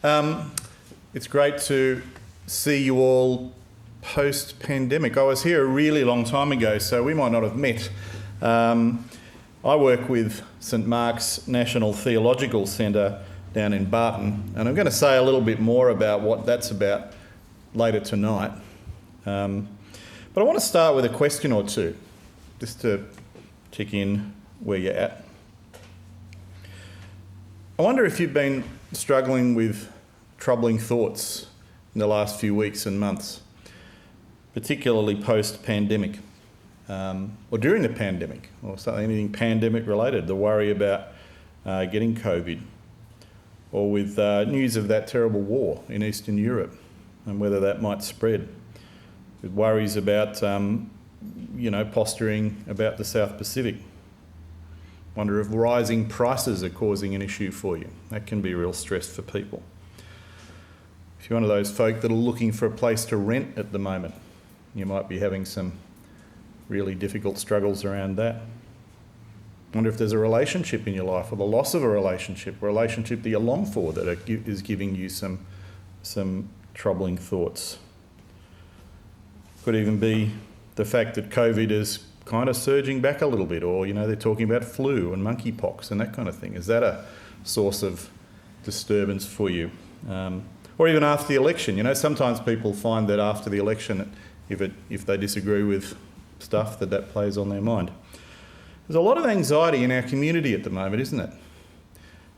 It's great to see you all post-pandemic. I was here a really long time ago, so we might not have met. I work with St Mark's National Theological Centre down in Barton, and I'm going to say a little bit more about what that's about later tonight. But I want to start with a question or two, just to check in where you're at. I wonder if you've been struggling with troubling thoughts in the last few weeks and months, particularly post-pandemic, or during the pandemic, or something, anything pandemic related, the worry about getting COVID, or with news of that terrible war in Eastern Europe and whether that might spread, with worries about, posturing about the South Pacific. Wonder if rising prices are causing an issue for you. That can be real stress for people. If you're one of those folk that are looking for a place to rent at the moment, you might be having some really difficult struggles around that. Wonder if there's a relationship in your life, or the loss of a relationship that you long for, that is giving you some troubling thoughts. Could even be the fact that COVID is kind of surging back a little bit, or they're talking about flu and monkeypox and that kind of thing. Is that a source of disturbance for you? Or even after the election, sometimes people find that after the election, if they disagree with stuff, that plays on their mind. There's a lot of anxiety in our community at the moment, isn't it?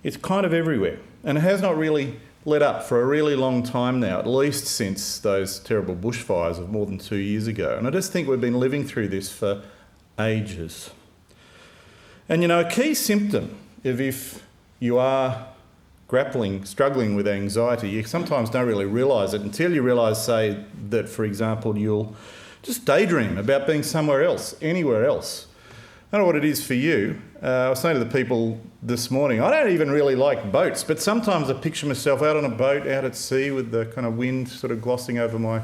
It's kind of everywhere, and it has not really let up for a really long time now, at least since those terrible bushfires of more than 2 years ago. And I just think we've been living through this for ages. And a key symptom of if you are struggling with anxiety, you sometimes don't really realise it until you realise, say, that, for example, you'll just daydream about being somewhere else, anywhere else. I don't know what it is for you. I was saying to the people this morning, I don't even really like boats, but sometimes I picture myself out on a boat, out at sea, with the kind of wind sort of glossing over my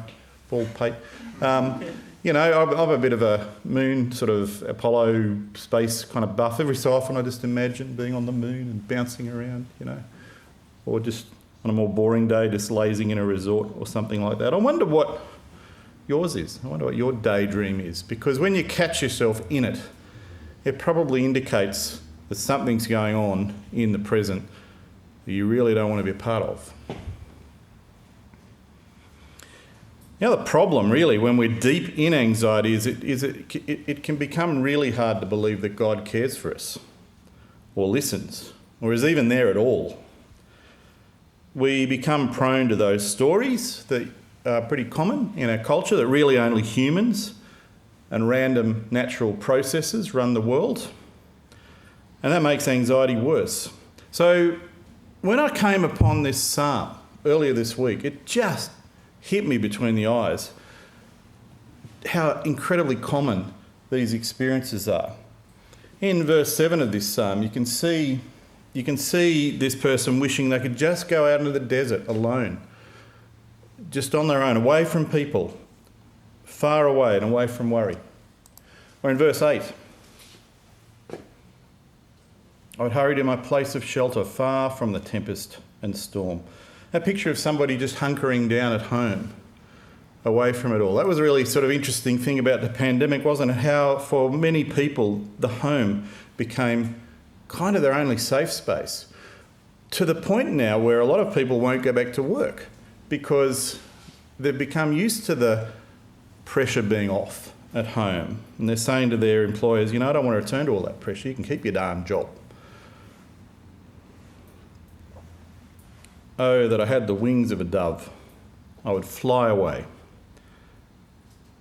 bald pate. I'm a bit of a moon, sort of Apollo space kind of buff. Every so often I just imagine being on the moon and bouncing around, or just on a more boring day, just lazing in a resort or something like that. I wonder what yours is. I wonder what your daydream is, because when you catch yourself in it, it probably indicates that something's going on in the present that you really don't want to be a part of. The problem really when we're deep in anxiety is it can become really hard to believe that God cares for us, or listens, or is even there at all. We become prone to those stories that are pretty common in our culture, that really only humans and random natural processes run the world. And that makes anxiety worse. So when I came upon this psalm earlier this week, it just hit me between the eyes how incredibly common these experiences are. In verse 7 of this psalm, you can see this person wishing they could just go out into the desert alone, just on their own, away from people, far away and away from worry. Or in verse 8, I would hurry to my place of shelter, far from the tempest and storm. A picture of somebody just hunkering down at home, away from it all. That was a really sort of interesting thing about the pandemic, wasn't it? How for many people, the home became kind of their only safe space, to the point now where a lot of people won't go back to work because they've become used to the pressure being off at home. And they're saying to their employers, I don't want to return to all that pressure. You can keep your darn job. Oh, that I had the wings of a dove. I would fly away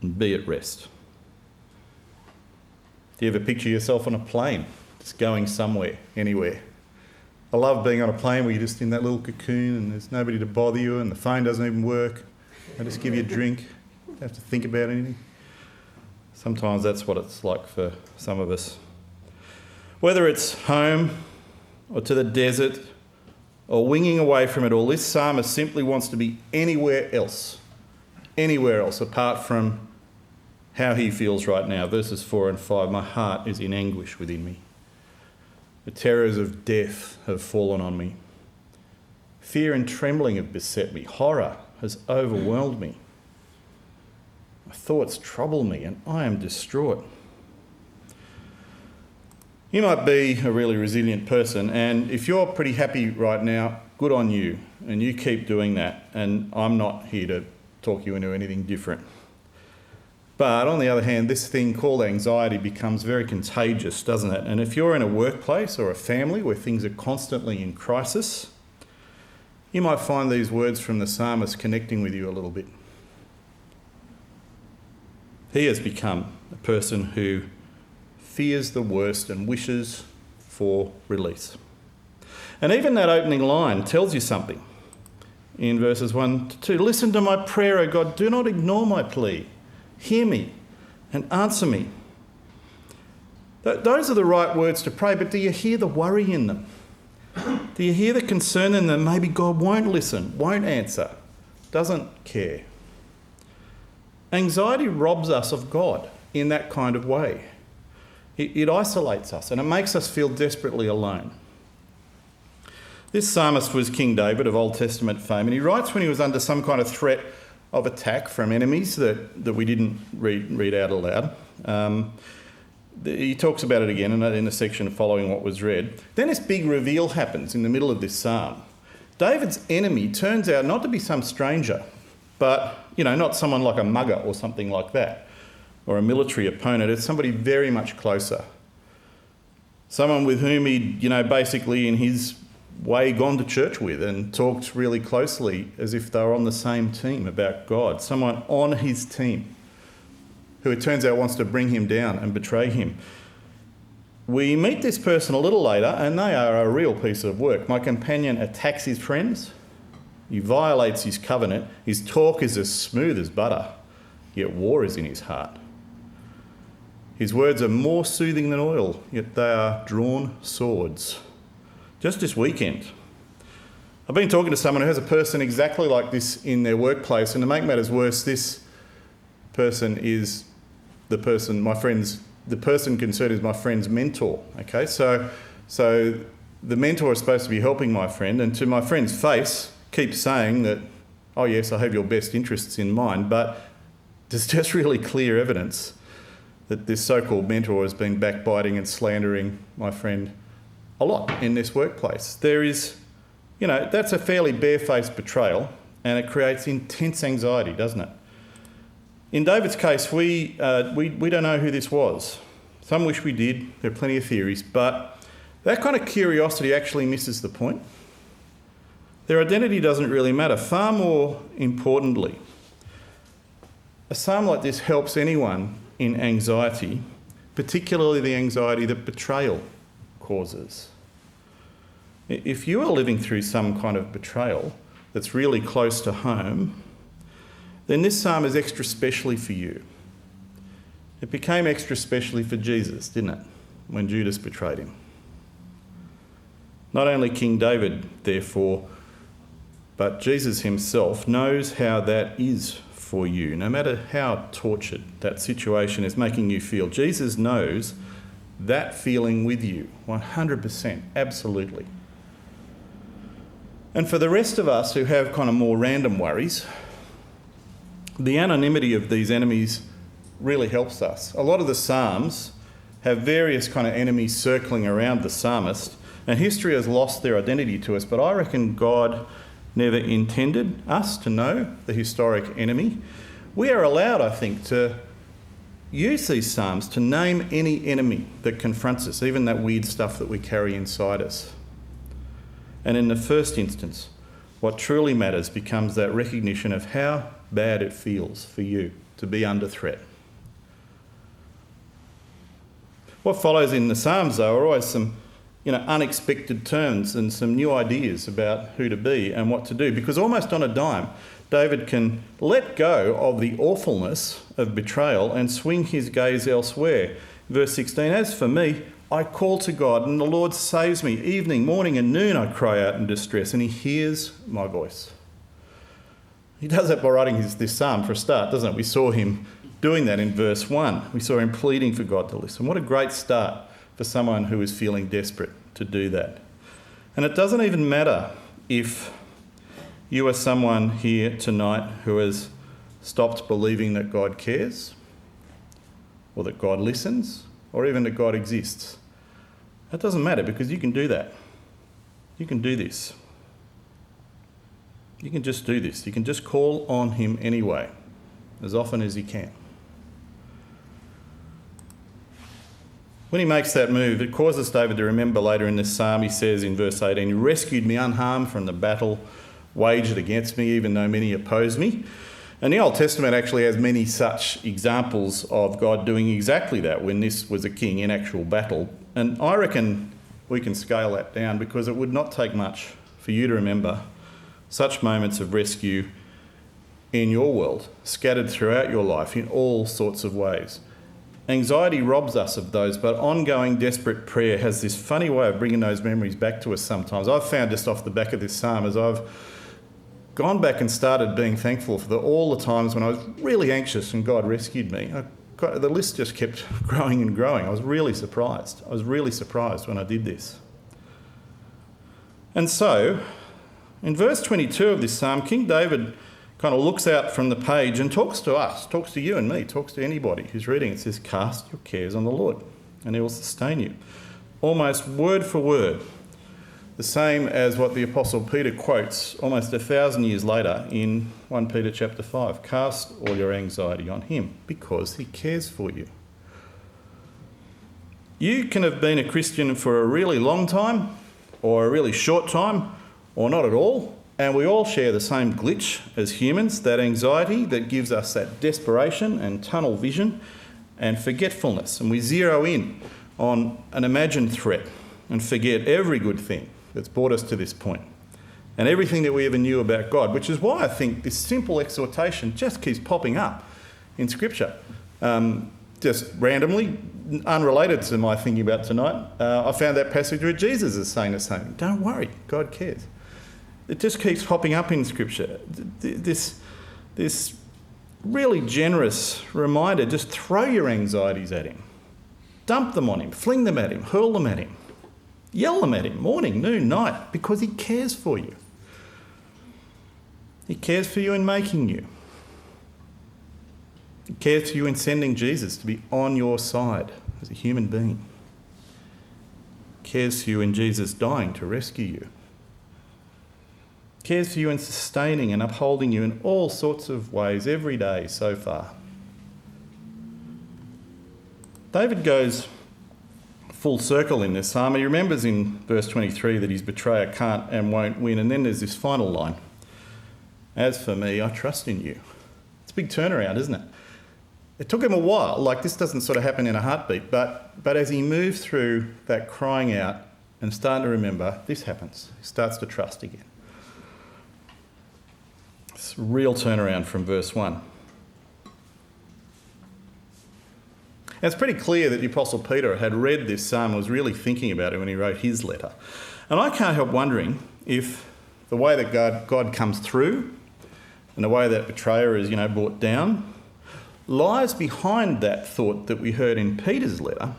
and be at rest. Do you ever picture yourself on a plane, just going somewhere, anywhere? I love being on a plane where you're just in that little cocoon and there's nobody to bother you and the phone doesn't even work. They just give you a drink. You don't have to think about anything. Sometimes that's what it's like for some of us. Whether it's home or to the desert or winging away from it all, this psalmist simply wants to be anywhere else apart from how he feels right now. Verses 4 and 5, my heart is in anguish within me. The terrors of death have fallen on me. Fear and trembling have beset me. Horror has overwhelmed me. My thoughts trouble me and I am distraught. You might be a really resilient person, and if you're pretty happy right now, good on you, and you keep doing that, and I'm not here to talk you into anything different. But on the other hand, this thing called anxiety becomes very contagious, doesn't it? And if you're in a workplace or a family where things are constantly in crisis, you might find these words from the psalmist connecting with you a little bit. He has become a person who fears the worst and wishes for release. And even that opening line tells you something. In verses 1 to 2, listen to my prayer, O God, do not ignore my plea. Hear me and answer me. Those are the right words to pray, but do you hear the worry in them? Do you hear the concern in them? Maybe God won't listen, won't answer, doesn't care. Anxiety robs us of God in that kind of way. It isolates us and it makes us feel desperately alone. This psalmist was King David of Old Testament fame, and he writes when he was under some kind of threat of attack from enemies that we didn't read out aloud. He talks about it again in the section following what was read. Then this big reveal happens in the middle of this psalm. David's enemy turns out not to be some stranger, but, not someone like a mugger or something like that, or a military opponent. It's somebody very much closer. Someone with whom he'd, basically in his way gone to church with and talked really closely as if they were on the same team about God. Someone on his team who it turns out wants to bring him down and betray him. We meet this person a little later and they are a real piece of work. My companion attacks his friends. He violates his covenant. His talk is as smooth as butter, yet war is in his heart. His words are more soothing than oil, yet they are drawn swords. Just this weekend, I've been talking to someone who has a person exactly like this in their workplace, and to make matters worse, this person is the person concerned is my friend's mentor. Okay, so the mentor is supposed to be helping my friend, and to my friend's face, keeps saying that, oh yes, I have your best interests in mind, but there's just really clear evidence that this so-called mentor has been backbiting and slandering my friend a lot in this workplace. There is, that's a fairly barefaced betrayal, and it creates intense anxiety, doesn't it? In David's case, we don't know who this was. Some wish we did. There are plenty of theories, but that kind of curiosity actually misses the point. Their identity doesn't really matter. Far more importantly, a psalm like this helps anyone in anxiety, particularly the anxiety that betrayal causes. If you are living through some kind of betrayal that's really close to home, then this psalm is extra specially for you. It became extra specially for Jesus, didn't it, when Judas betrayed him? Not only King David, therefore, but Jesus himself knows how that is for you, no matter how tortured that situation is making you feel. Jesus knows that feeling with you, 100%, absolutely. And for the rest of us who have kind of more random worries, the anonymity of these enemies really helps us. A lot of the Psalms have various kind of enemies circling around the psalmist, and history has lost their identity to us, but I reckon God never intended us to know the historic enemy. We are allowed, I think, to use these Psalms to name any enemy that confronts us, even that weird stuff that we carry inside us. And in the first instance, what truly matters becomes that recognition of how bad it feels for you to be under threat. What follows in the Psalms, though, are always some unexpected turns and some new ideas about who to be and what to do, because almost on a dime, David can let go of the awfulness of betrayal and swing his gaze elsewhere. Verse 16, as for me, I call to God and the Lord saves me. Evening, morning and noon I cry out in distress and he hears my voice. He does that by writing this psalm for a start, doesn't it? We saw him doing that in verse 1. We saw him pleading for God to listen. What a great start for someone who is feeling desperate to do that. And it doesn't even matter if you are someone here tonight who has stopped believing that God cares, or that God listens, or even that God exists. That doesn't matter, because you can do that. You can do this. You can just do this. You can just call on him anyway, as often as you can. When he makes that move, it causes David to remember later in this psalm, he says in verse 18, "You rescued me unharmed from the battle waged against me, even though many opposed me." And the Old Testament actually has many such examples of God doing exactly that when this was a king in actual battle. And I reckon we can scale that down, because it would not take much for you to remember such moments of rescue in your world, scattered throughout your life in all sorts of ways. Anxiety robs us of those, but ongoing desperate prayer has this funny way of bringing those memories back to us sometimes. I've found just off the back of this psalm, as I've gone back and started being thankful for all the times when I was really anxious and God rescued me, the list just kept growing and growing. I was really surprised. I was really surprised when I did this. And so, in verse 22 of this psalm, King David kind of looks out from the page and talks to us, talks to you and me, talks to anybody who's reading. It says, "Cast your cares on the Lord, and he will sustain you." Almost word for word, the same as what the Apostle Peter quotes almost 1,000 years later in 1 Peter chapter 5. "Cast all your anxiety on him, because he cares for you." You can have been a Christian for a really long time, or a really short time, or not at all. And we all share the same glitch as humans, that anxiety that gives us that desperation and tunnel vision and forgetfulness. And we zero in on an imagined threat and forget every good thing that's brought us to this point and everything that we ever knew about God, which is why I think this simple exhortation just keeps popping up in Scripture. Just randomly, unrelated to my thinking about tonight, I found that passage where Jesus is saying the same. Don't worry, God cares. It just keeps popping up in Scripture. This really generous reminder, just throw your anxieties at him. Dump them on him, fling them at him, hurl them at him. Yell them at him, morning, noon, night, because he cares for you. He cares for you in making you. He cares for you in sending Jesus to be on your side as a human being. He cares for you in Jesus dying to rescue you. Cares for you in sustaining and upholding you in all sorts of ways every day so far. David goes full circle in this psalm. He remembers in verse 23 that his betrayer can't and won't win, and then there's this final line. "As for me, I trust in you." It's a big turnaround, isn't it? It took him a while. Like, this doesn't sort of happen in a heartbeat, but as he moves through that crying out and starting to remember, this happens. He starts to trust again. It's a real turnaround from verse 1. And it's pretty clear that the Apostle Peter had read this psalm and was really thinking about it when he wrote his letter. And I can't help wondering if the way that God comes through and the way that betrayer is, brought down lies behind that thought that we heard in Peter's letter,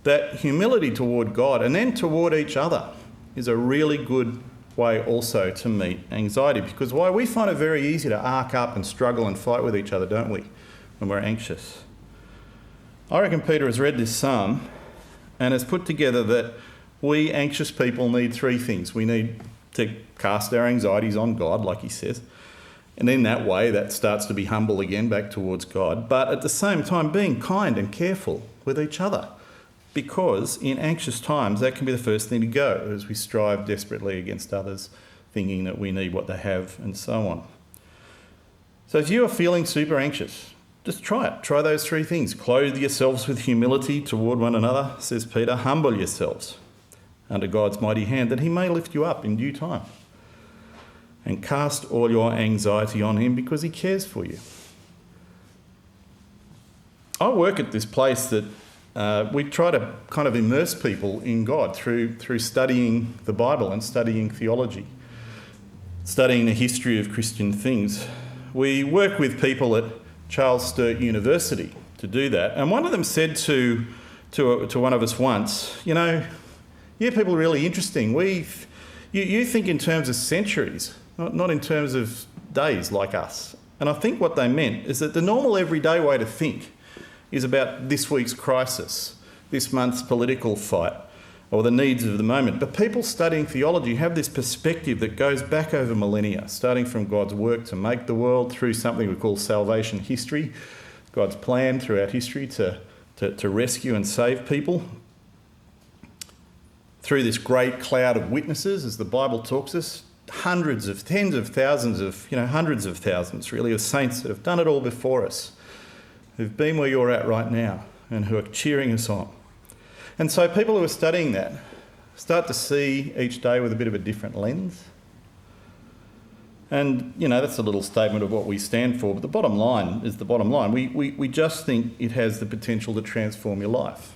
that humility toward God and then toward each other is a really good way also to meet anxiety, because why we find it very easy to arc up and struggle and fight with each other, don't we, when we're anxious. I reckon Peter has read this psalm and has put together that we anxious people need three things. We need to cast our anxieties on God, like he says, and in that way that starts to be humble again back towards God, but at the same time being kind and careful with each other, because in anxious times that can be the first thing to go as we strive desperately against others, thinking that we need what they have and so on. So if you are feeling super anxious, just try it. Try those three things. Clothe yourselves with humility toward one another, says Peter. Humble yourselves under God's mighty hand, that he may lift you up in due time. And cast all your anxiety on him, because he cares for you. I work at this place that we try to kind of immerse people in God through studying the Bible and studying theology, studying the history of Christian things. We work with people at Charles Sturt University to do that. And one of them said to one of us once, you people are really interesting. You think in terms of centuries. not in terms of days like us. And I think what they meant is that the normal everyday way to think is about this week's crisis, this month's political fight, or the needs of the moment. But people studying theology have this perspective that goes back over millennia, starting from God's work to make the world through something we call salvation history, God's plan throughout history to rescue and save people, through this great cloud of witnesses, as the Bible talks us, hundreds of thousands really of saints that have done it all before us, who've been where you're at right now and who are cheering us on. And so people who are studying that start to see each day with a bit of a different lens. And, that's a little statement of what we stand for, but the bottom line is the bottom line. We just think it has the potential to transform your life.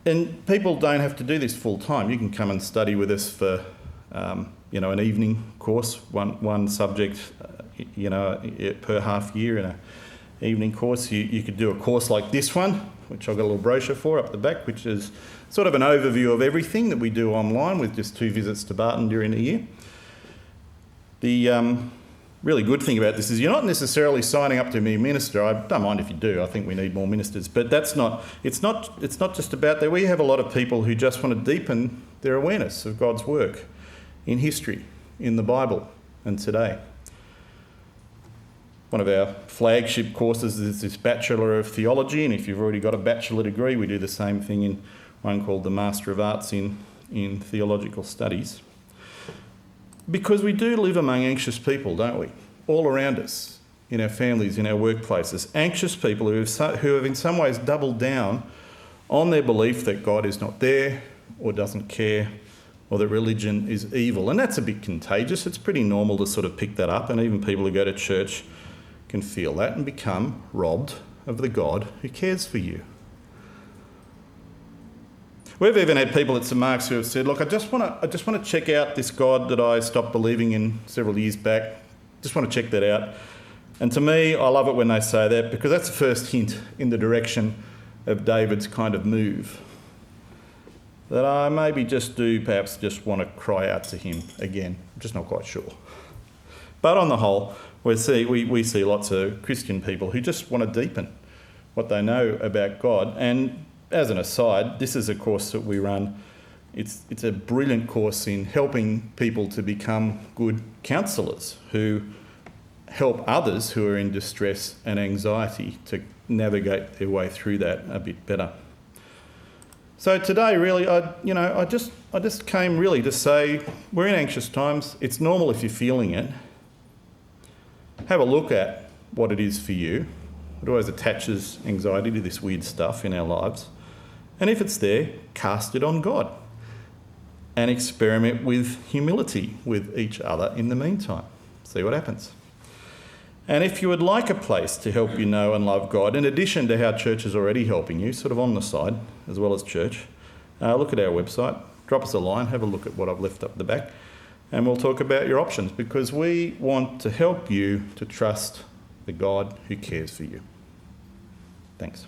And people don't have to do this full time. You can come and study with us for, an evening course, one subject, per half year in an evening course. You could do a course like this one, which I've got a little brochure for up the back, which is sort of an overview of everything that we do online with just 2 visits to Barton during the year. The really good thing about this is you're not necessarily signing up to be a minister. I don't mind if you do. I think we need more ministers. But it's not just about that. We have a lot of people who just want to deepen their awareness of God's work in history, in the Bible, and today. One of our flagship courses is this Bachelor of Theology, and if you've already got a bachelor degree, we do the same thing in one called the Master of Arts in Theological Studies. Because we do live among anxious people, don't we? All around us, in our families, in our workplaces. Anxious people who have in some ways doubled down on their belief that God is not there or doesn't care or that religion is evil. And that's a bit contagious. It's pretty normal to sort of pick that up, and even people who go to church can feel that and become robbed of the God who cares for you. We've even had people at St Mark's who have said, look, I just want to check out this God that I stopped believing in several years back. Just want to check that out. And to me, I love it when they say that, because that's the first hint in the direction of David's kind of move. That I maybe perhaps just want to cry out to him again. I'm just not quite sure. But on the whole, we see lots of Christian people who just want to deepen what they know about God. And as an aside, this is a course that we run. It's a brilliant course in helping people to become good counsellors who help others who are in distress and anxiety to navigate their way through that a bit better. So today, really, I just came really to say we're in anxious times. It's normal if you're feeling it. Have a look at what it is for you. It always attaches anxiety to this weird stuff in our lives. And if it's there, cast it on God and experiment with humility with each other in the meantime. See what happens. And if you would like a place to help you know and love God, in addition to how church is already helping you, sort of on the side, as well as church, look at our website, drop us a line, have a look at what I've left up the back, and we'll talk about your options, because we want to help you to trust the God who cares for you. Thanks.